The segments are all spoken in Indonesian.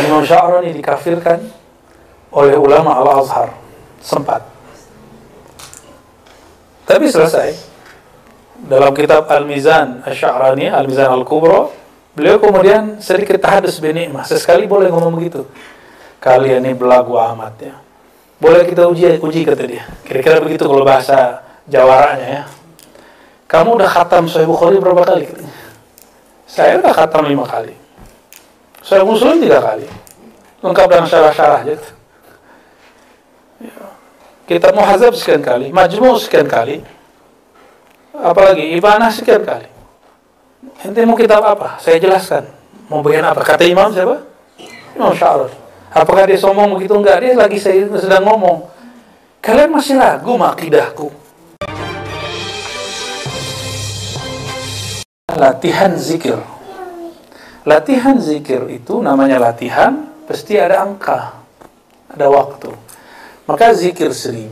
Imam Sya'rani dikafirkan oleh ulama Al-Azhar, sempat. Tapi selesai. Dalam kitab Al-Mizan Asy-Sya'rani, Al-Mizan Al-Kubra, beliau kemudian sedikit tahadus binikmah. Sesekali boleh ngomong begitu. Kalian ini belagu amat ya. Boleh kita uji kata dia. Kira-kira begitu kalau bahasa jawaranya ya. Kamu udah khatam Sahih Bukhari berapa kali? Saya udah khatam 5 kali. Sahih Muslim 3 kali. Lengkap dengan syarah-syarah gitu. Ya. Kitab Muhadzab sekian kali, Majmu' sekian kali. Apalagi Ibanah sekian kali. Ente mau kitab apa? Saya jelaskan. Mau bagian apa? Kata Imam siapa? Imam Sya'rani. Apakah dia sombong begitu? Enggak, dia lagi saya sedang ngomong. Kalian masih ragu akidahku. Latihan zikir. Latihan zikir itu namanya latihan, pasti ada angka, ada waktu. Maka zikir 1000,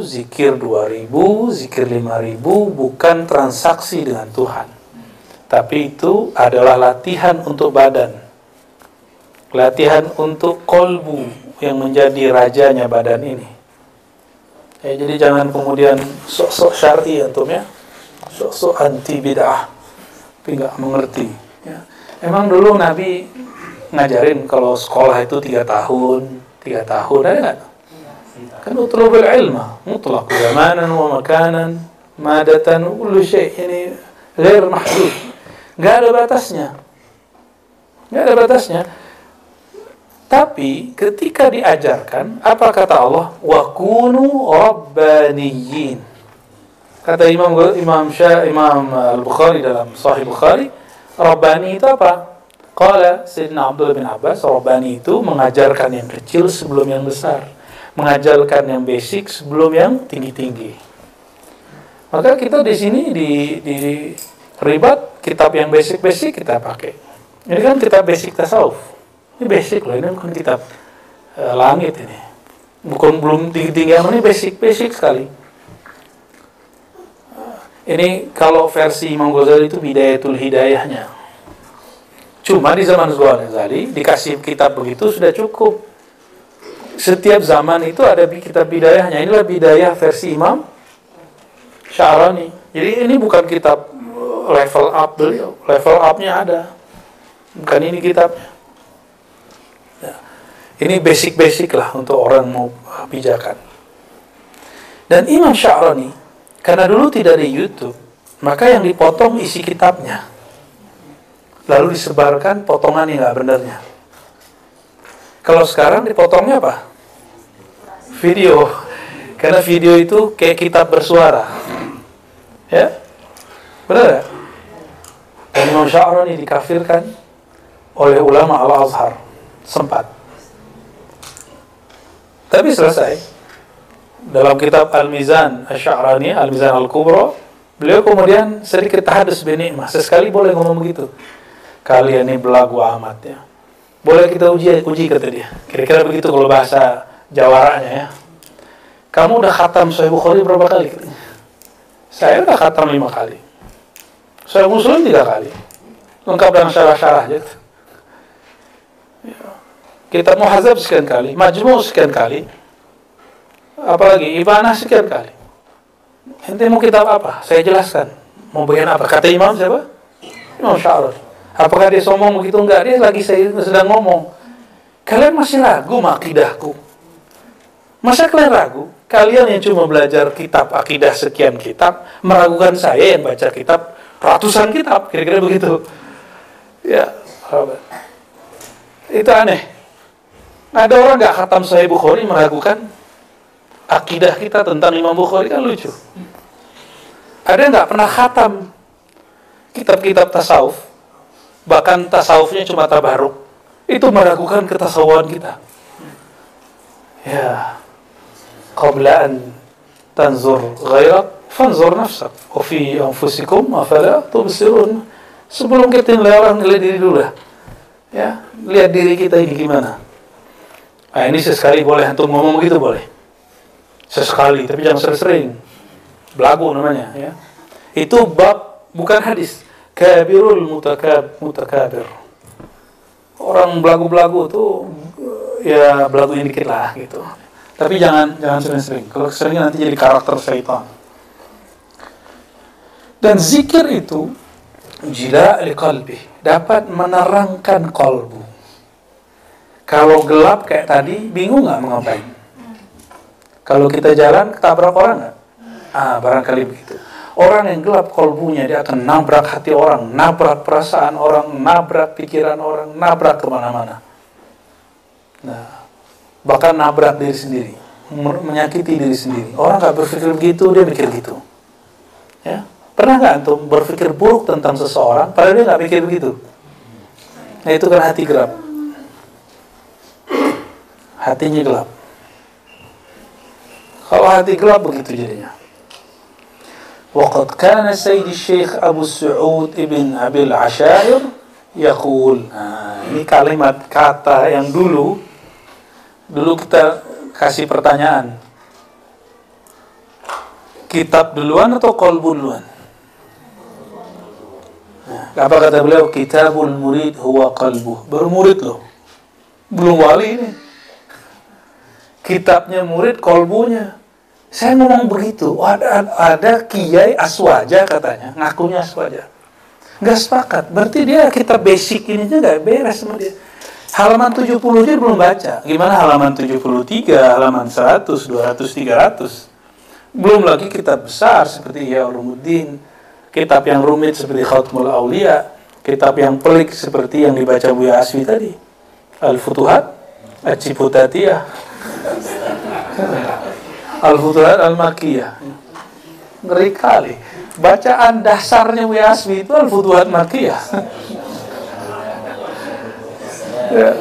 zikir 2000, zikir 5000 bukan transaksi dengan Tuhan. Tapi itu adalah latihan untuk badan. Latihan untuk kolbu yang menjadi rajanya badan ini. Ya, jadi jangan kemudian sok-sok syar'i antum ya. Sok-sok anti bid'ah. Tapi nggak mengerti. Ya. Emang dulu Nabi ngajarin kalau sekolah itu 3 tahun, ada nggak? Kan utlubul ilma, mutlaq zamanan wa makanan, madatan, kullu syai' ini ghair mahdud. Nggak ada batasnya. Nggak ada batasnya. Tapi ketika diajarkan, apa kata Allah? Wa kunu rabbaniyyin. Kata Imam Al-Bukhari dalam Sahih Bukhari, Rabbani itu apa? Qala Sayyidina Abdullah bin Abbas, Rabbani itu mengajarkan yang kecil sebelum yang besar, mengajarkan yang basic sebelum yang tinggi-tinggi. Maka kita di sini di ribat kitab yang basic-basic kita pakai. Ini kan kitab basic tasawuf. Ini basic loh, ini bukan kitab langit ini. Bukan belum tinggi-tinggi, ini basic sekali. Ini kalau versi Imam Ghazali itu Bidayatul Hidayahnya. Cuma di zaman Ghazali dikasih kitab begitu sudah cukup. Setiap zaman itu ada kitab bidayahnya. Inilah bidayah versi Imam Sya'rani. Jadi ini bukan kitab level up beliau. Level up-nya ada. Bukan ini kitabnya. Ya. Ini basic lah untuk orang mau pijakan. Dan Imam Sya'rani, karena dulu tidak ada YouTube, maka yang dipotong isi kitabnya. Lalu disebarkan potongan yang nggak benarnya. Kalau sekarang dipotongnya apa? Video. Karena video itu kayak kitab bersuara. Ya? Benar ya? Dan Imam Sya'rani dikafirkan oleh ulama Al-Azhar. Sempat. Tapi selesai. Dalam kitab Al-Mizan Asy-Sya'rani, Al-Mizan Al-Kubra, beliau kemudian sedikit tahadus binikmah. Sesekali boleh ngomong begitu. Kalian ini belagu amat ya. Boleh kita uji kata dia. Kira-kira begitu kalau bahasa jawaranya ya. Kamu udah khatam Sahih Bukhari berapa kali? Saya udah khatam 5 kali. Sahih Muslim 3 kali. Lengkap dengan syarah-syarah gitu. Ya. Kitab Muhadzab sekian kali, Majmu' sekian kali. Apalagi Ibanah sekian kali. Ente mau kitab apa? Saya jelaskan. Mau bagian apa? Kata Imam siapa? Imam Sya'rani. Apakah dia sombong begitu? Enggak, dia lagi saya sedang ngomong. Kalian masih ragu akidahku? Masa kalian ragu? Kalian yang cuma belajar kitab akidah sekian kitab, meragukan saya yang baca kitab ratusan kitab, kira-kira begitu. Ya, itu aneh. Ada orang nggak khatam Sahih Bukhari meragukan akidah kita tentang Imam Bukhari, kan lucu. Ada yang nggak pernah khatam kitab-kitab tasawuf, bahkan tasawufnya cuma tabarruk, itu meragukan ketasawuan kita. Ya, qabla an tanzur ghairak fanzur nafsak wa fi anfusikum afala tubsirun. Sebelum kita nilai orang, nilai diri dulu lah. Ya, lihat diri kita ini gimana. Nah, ini sesekali boleh antum ngomong begitu boleh. Sesekali, tapi jangan sering-sering. Belagu namanya ya. Itu bab bukan hadis. Kabirul mutakabir. Orang belagu-belagu tuh ya belagunya dikit lah gitu. Tapi jangan sering-sering. Kalau sering nanti jadi karakter syaitan. Dan zikir itu jila liqalbi, dapat menerangkan kalbu. Kalau gelap kayak tadi, bingung nggak mau ngapain? Kalau kita jalan ketabrak orang nggak? Barangkali begitu. Orang yang gelap kalbunya, dia akan nabrak hati orang, nabrak perasaan orang, nabrak pikiran orang, nabrak kemana-mana. Nah, bahkan nabrak diri sendiri, menyakiti diri sendiri. Orang nggak berpikir begitu, dia mikir gitu. Ya, pernah nggak antum berpikir buruk tentang seseorang, padahal dia nggak mikir begitu? Nah, itu kan hati gelap. Hatinya gelap. Kalau hati gelap begitu jadinya. وقد كان سيد الشيخ أبو السعود ابن أبي العشائر يقول, ini kalimat kata yang dulu kita kasih pertanyaan, kitab duluan atau qalbu duluan? Apa kata beliau? Kitabul murid huwa qalbuh. Baru murid loh, belum wali ini. Kitabnya murid, qalbunya. Saya ngomong begitu, ada kiai aswaja katanya, ngakunya aswaja. Nggak sepakat, berarti dia kitab basic ini aja nggak beres sama dia. Halaman 70 dia belum baca. Gimana halaman 73, halaman 100, 200, 300. Belum lagi kitab besar seperti Ihya Ulumuddin, kitab yang rumit seperti Khatmul Aulia, kitab yang pelik seperti yang dibaca Buya Asfi tadi, Al-Futuhat, Al-Ciputatiyah, Al-Futuhat Al-Makkiyah. Ngeri kali. Bacaan dasarnya Buya Asfi itu Al-Futuhat Makkiyah. Ya.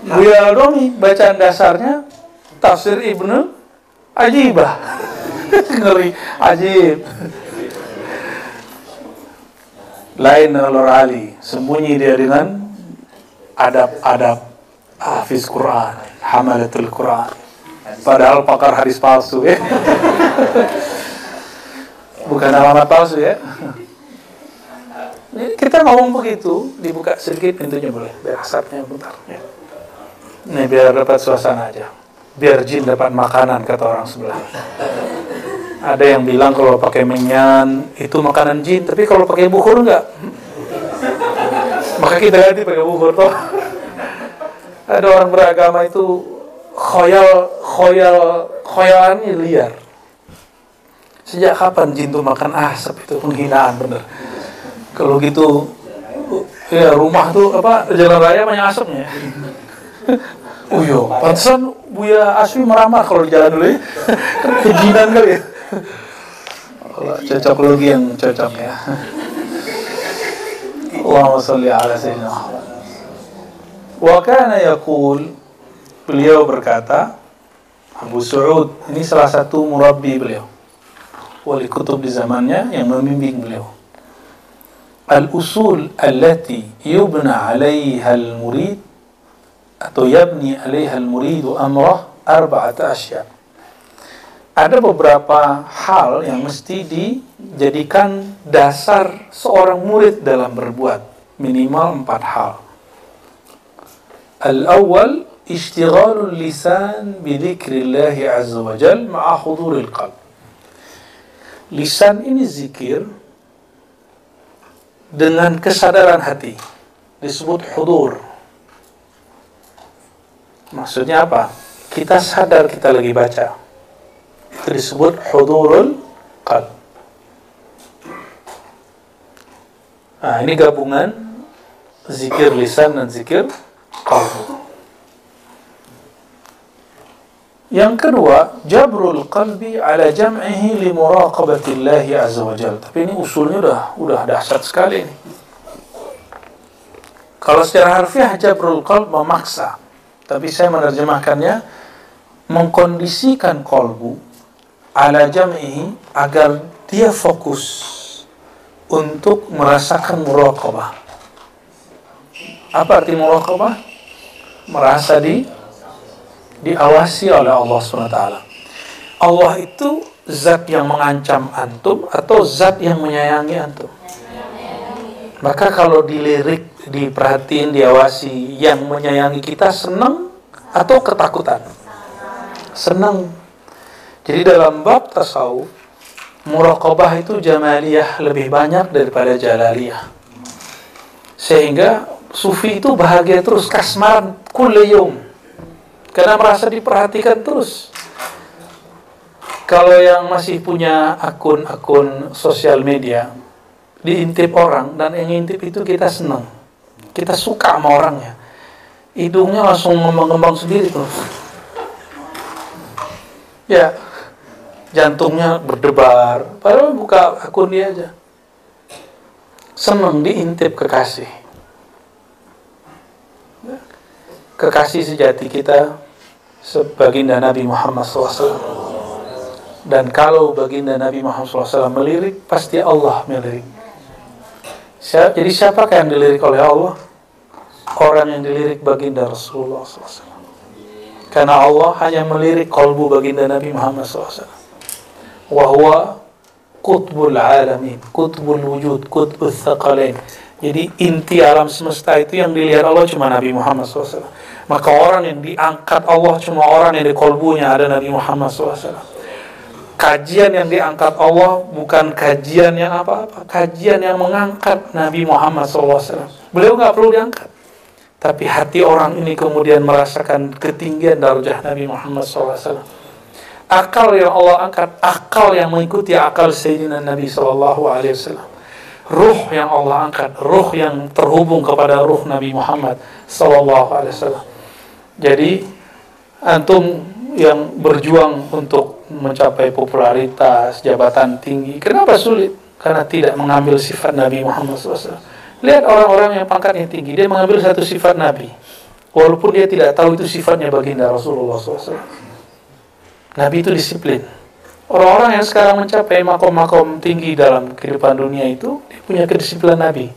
Buya Al-Domi bacaan dasarnya Tafsir Ibnu Ajibah. Ngeri, ajib. Lain Nur Ali, sembunyi dia dengan adab-adab hafiz Quran, hamalatul Quran. Padahal pakar hadis palsu ya. Bukan alamat palsu ya. Ini kita ngomong begitu, dibuka sedikit pintunya boleh, biar asapnya bentar ya. Ini biar dapat suasana aja. Biar jin dapat makanan, kata orang sebelah. Ada yang bilang kalau pakai menyan itu makanan jin, tapi kalau pakai bukhur enggak. Maka kita ganti pakai bukhur toh. Ada orang beragama itu khoyalannya liar. Sejak kapan jin tuh makan asap? Itu penghinaan bener. Kalau gitu ya rumah tuh jalan raya banyak asapnya. Pantesan Buya Asfi meramah kalau di jalan dulu ya. Kejinan kali ya. Cocok lagi yang cocok ya. Allahumma sholli ala sayyidina Muhammad. Wa kana yaqul, beliau berkata, Abu Su'ud ini salah satu murabbi beliau, wali kutub di zamannya yang membimbing beliau. Al-usul allati yubna 'alaiha al-murid atau yabni 'alaiha al-murid amrah arba'ata asya'. Ada beberapa hal yang mesti dijadikan dasar seorang murid dalam berbuat, minimal 4 hal. Al-awwal ishtighalul lisan bi dzikrillah azza wa jalla ma'a huduril qalb. Lisan ini zikir dengan kesadaran hati, disebut hudur. Maksudnya apa? Kita sadar kita lagi baca, itu disebut hudurul qalb. Nah, ini gabungan zikir lisan dan zikir qalb. Yang kedua, jabrul qalbi ala jam'ihi li muraqabatillahi azza wa jalla. Tapi ini usulnya udah dahsyat sekali ini. Kalau secara harfiah jabrul qalb memaksa, tapi saya menerjemahkannya mengkondisikan qalbu ala jam'ihi agar dia fokus untuk merasakan muraqabah. Apa arti muraqabah? Merasa diawasi oleh Allah SWT. Allah itu zat yang mengancam antum atau zat yang menyayangi antum? Maka kalau dilirik diperhatiin, diawasi. Yang menyayangi kita senang atau ketakutan? Senang. Jadi dalam bab tasawuf, muraqabah itu jamaliyah lebih banyak daripada jalaliyah. Sehingga sufi itu bahagia terus, kasmaran kulli yaum, karena merasa diperhatikan terus. Kalau yang masih punya akun-akun sosial media, diintip orang, dan yang ngintip itu kita senang, kita suka sama orangnya, hidungnya langsung ngembang-ngembang sendiri tuh, ya, jantungnya berdebar, padahal buka akun dia aja, senang diintip kekasih. Kekasih sejati kita baginda Nabi Muhammad SAW. Dan kalau baginda Nabi Muhammad SAW melirik, pasti Allah melirik. Jadi siapakah yang dilirik oleh Allah? Orang yang dilirik baginda Rasulullah SAW. Karena Allah hanya melirik kalbu baginda Nabi Muhammad SAW. Wahuwa qutbul alamin, qutbul wujud, qutbul thaqalain. Jadi inti alam semesta itu yang dilihat Allah cuma Nabi Muhammad SAW. Maka orang yang diangkat Allah cuma orang yang di kalbunya ada Nabi Muhammad SAW. Kajian yang diangkat Allah bukan kajian yang apa-apa, kajian yang mengangkat Nabi Muhammad SAW. Beliau nggak perlu diangkat, tapi hati orang ini kemudian merasakan ketinggian darjah Nabi Muhammad SAW. Akal yang Allah angkat, akal yang mengikuti akal Sayyidina Nabi SAW. Ruh yang Allah angkat, ruh yang terhubung kepada ruh Nabi Muhammad SAW. Jadi antum yang berjuang untuk mencapai popularitas, jabatan tinggi, kenapa sulit? Karena tidak mengambil sifat Nabi Muhammad SAW. Lihat orang-orang yang pangkatnya tinggi, dia mengambil satu sifat Nabi, walaupun dia tidak tahu itu sifatnya baginda Rasulullah SAW. Nabi itu disiplin. Orang-orang yang sekarang mencapai makom-makom tinggi dalam kehidupan dunia itu, dia punya kedisiplinan Nabi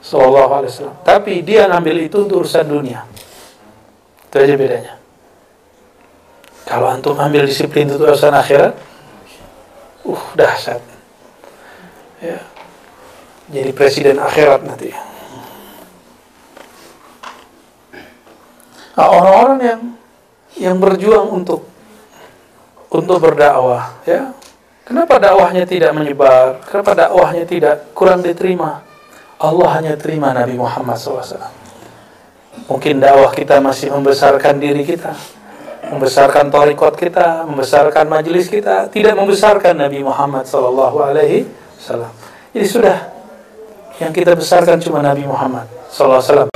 SAW. Tapi dia ngambil itu untuk urusan dunia. Itu aja bedanya. Kalau antum ambil disiplin untuk urusan akhirat, dahsyat. Ya. Jadi presiden akhirat nanti. Nah, orang-orang yang berjuang untuk berdakwah, ya. Kenapa dakwahnya tidak menyebar? Kenapa dakwahnya tidak kurang diterima? Allah hanya terima Nabi Muhammad SAW. Mungkin dakwah kita masih membesarkan diri kita, membesarkan thariqat kita, membesarkan majelis kita, tidak membesarkan Nabi Muhammad SAW. Jadi sudah, yang kita besarkan cuma Nabi Muhammad SAW.